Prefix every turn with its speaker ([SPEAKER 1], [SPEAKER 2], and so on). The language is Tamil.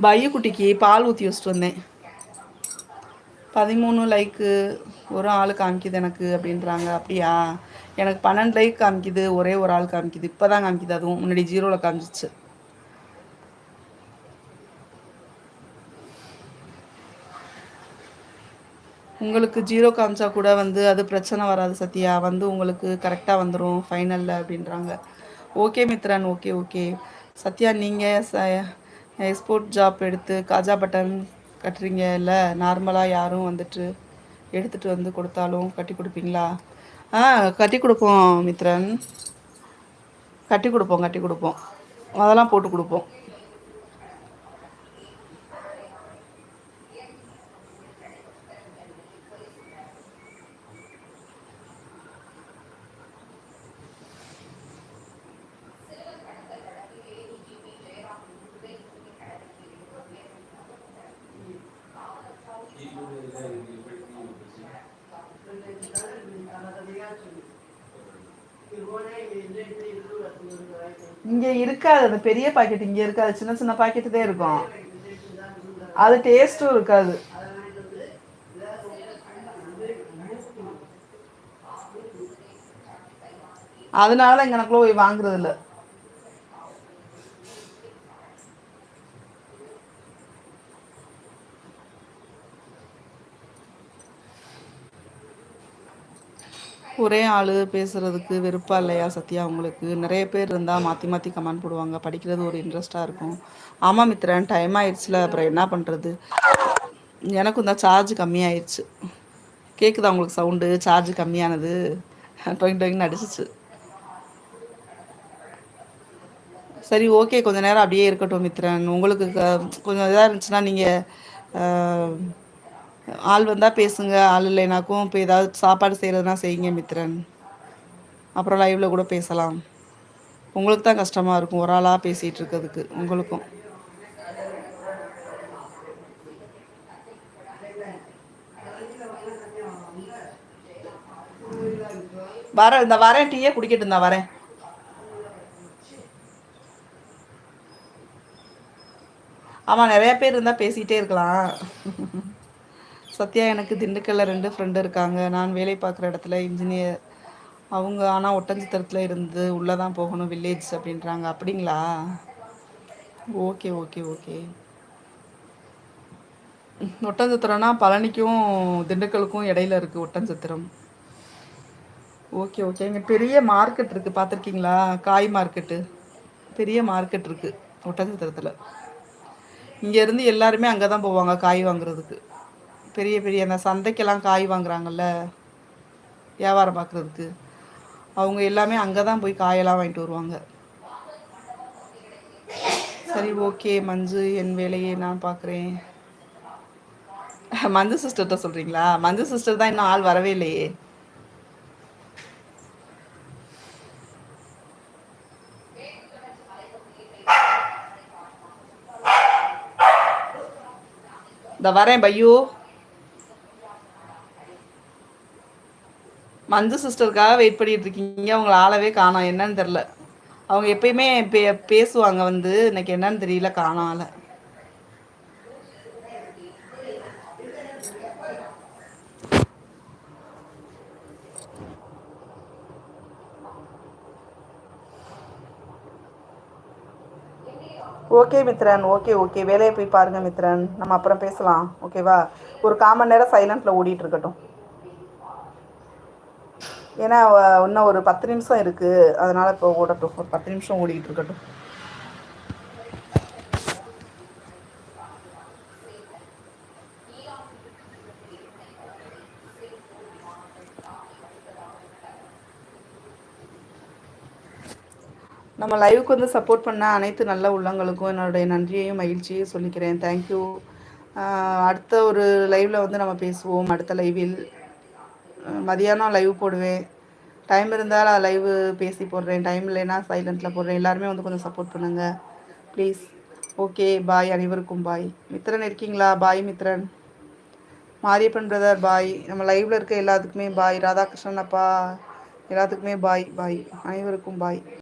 [SPEAKER 1] பையு குட்டிக்கு பால் ஊற்றி வச்சுட்டு வந்தேன். 13 லைக்கு ஒரு ஆள் காமிக்குது எனக்கு அப்படின்றாங்க. அப்படியா? எனக்கு 12 லைக் காமிக்குது, ஒரே ஒரு ஆள் காமிக்குது. இப்போ தான் காமிக்குது, அதுவும் முன்னாடி ஜீரோவில் காமிச்சிச்சு. உங்களுக்கு ஜீரோ காமிச்சா கூட வந்து அது பிரச்சனை வராது சத்யா, வந்து உங்களுக்கு கரெக்டாக வந்துடும் ஃபைனலில் அப்படின்றாங்க. Okay Mithran, okay okay. Sathya, நீங்கள் எக்ஸ்போர்ட் ஜாப் எடுத்து காஜா பட்டன் கட்டுறீங்க இல்லை, நார்மலாக யாரும் வந்துட்டு எடுத்துகிட்டு வந்து கொடுத்தாலும் கட்டி கொடுப்பீங்களா? கட்டி கொடுப்போம் மித்ரன், கட்டி கொடுப்போம், கட்டி கொடுப்போம், அதெல்லாம் போட்டு கொடுப்போம். இங்கே இருக்காது அந்த பெரிய பாக்கெட், இங்கே இருக்காது, சின்ன சின்ன பாக்கெட்டு தான் இருக்கும். அது டேஸ்ட்டும் இருக்காது. அதனால தான் எனக்குள்ள போய் வாங்குறது இல்லை. ஒரே ஆள் பேசுகிறதுக்கு வெறுப்பா இல்லையா சத்யா? உங்களுக்கு நிறைய பேர் இருந்தால் மாற்றி மாற்றி கமெண்ட் போடுவாங்க, படிக்கிறது ஒரு இன்ட்ரெஸ்ட்டாக இருக்கும். ஆமாம் மித்ரன், டைம் ஆயிடுச்சுல, அப்புறம் என்ன பண்ணுறது. எனக்கும் தான் சார்ஜ் கம்மியாயிடுச்சு. கேட்குதா உங்களுக்கு சவுண்டு? சார்ஜ் கம்மியானது டொயின் டொயின்னு அடிச்சிச்சு. சரி ஓகே, கொஞ்சம் நேரம் அப்படியே இருக்கட்டும் மித்ரன். உங்களுக்கு கொஞ்சம் இதாக இருந்துச்சுன்னா நீங்கள் ஆள் வந்தால் பேசுங்க, ஆள் இல்லைனாக்கும் இப்போ ஏதாவது சாப்பாடு செய்கிறதுனா செய்யுங்க மித்ரன். அப்புறம் லைவில் கூட பேசலாம். உங்களுக்கு தான் கஷ்டமாக இருக்கும் ஒரு ஆளாக பேசிகிட்டு இருக்கிறதுக்கு. உங்களுக்கும் வரேன், இந்த வரேன், டீயே குடிக்கட்டு, இருந்தா வரேன். ஆமாம், நிறைய பேர் இருந்தால் பேசிகிட்டே இருக்கலாம். சத்யா, எனக்கு திண்டுக்கல்ல 2 ஃப்ரெண்டு இருக்காங்க. நான் வேலை பார்க்குற இடத்துல இன்ஜினியர். அவங்க ஆனால் ஒட்டஞ்சத்திரத்தில் இருந்து உள்ளே தான் போகணும், வில்லேஜ் அப்படின்றாங்க. அப்படிங்களா? Okay okay okay. ஒட்டஞ்சத்திரம்னா பழனிக்கும் திண்டுக்கலுக்கும் இடையில இருக்குது ஒட்டஞ்சத்திரம். Okay okay. இங்கே பெரிய மார்க்கெட் இருக்குது, பார்த்துருக்கீங்களா? காய் மார்க்கெட்டு, பெரிய மார்க்கெட் இருக்குது ஒட்டஞ்சத்திரத்தில். இங்கேருந்து எல்லாருமே அங்கே தான் போவாங்க காய் வாங்குறதுக்கு. பெரிய பெரிய அந்த சந்தைக்கெல்லாம் காய் வாங்குறாங்கல்ல, வியாபாரம் பார்க்குறதுக்கு, அவங்க எல்லாமே அங்கே தான் போய் காயெல்லாம் வாங்கிட்டு வருவாங்க. சரி ஓகே மஞ்சு, என் வேலையை நான் பார்க்குறேன். மஞ்சு சிஸ்டர்கிட்ட சொல்கிறீங்களா? மஞ்சு சிஸ்டர் தான் இன்னும் ஆள் வரவே இல்லையே. இந்த வரேன் பையோ. மஞ்சு சிஸ்டருக்காக வெயிட் பண்ணிட்டு இருக்கீங்க, அவங்கள ஆளவே காணோம், என்னன்னு தெரில. அவங்க எப்பயுமே பேசுவாங்க வந்து, இன்னைக்கு என்னன்னு தெரியல, காணோம் ஆளை. Okay Mithran, okay okay. வேலையை போய் பாருங்கள் மித்ரன், நம்ம அப்புறம் பேசலாம், ஓகேவா? ஒரு 1/4 மணி நேரம் சைலண்ட்டில் ஓடிட்டு இருக்கட்டும். ஏன்னா இன்னும் ஒரு 10 நிமிஷம் இருக்குது, அதனால் இப்போ ஓடட்டும், ஒரு 10 நிமிஷம் ஓடிக்கிட்டு இருக்கட்டும். நம்ம லைவுக்கு வந்து சப்போர்ட் பண்ண அனைத்து நல்ல உள்ளங்களுக்கும் என்னுடைய நன்றியையும் மகிழ்ச்சியையும் சொல்லிக்கிறேன். தேங்க்யூ. அடுத்த ஒரு லைவில் வந்து நம்ம பேசுவோம். அடுத்த லைவில் மதியானம் லைவ் போடுவேன். டைம் இருந்தால் லைவு பேசி போடுறேன், டைம் இல்லைன்னா சைலண்ட்டில் போடுறேன். எல்லாருமே வந்து கொஞ்சம் சப்போர்ட் பண்ணுங்கள் ப்ளீஸ். ஓகே பாய், அனைவருக்கும் பாய். மித்ரன் இருக்கீங்களா? Bye Mithran. Mariyappan brother bye. நம்ம லைவில் இருக்க எல்லாத்துக்குமே பாய். ராதாகிருஷ்ணன் அப்பா எல்லாத்துக்குமே பாய் பாய். அனைவருக்கும் பாய்.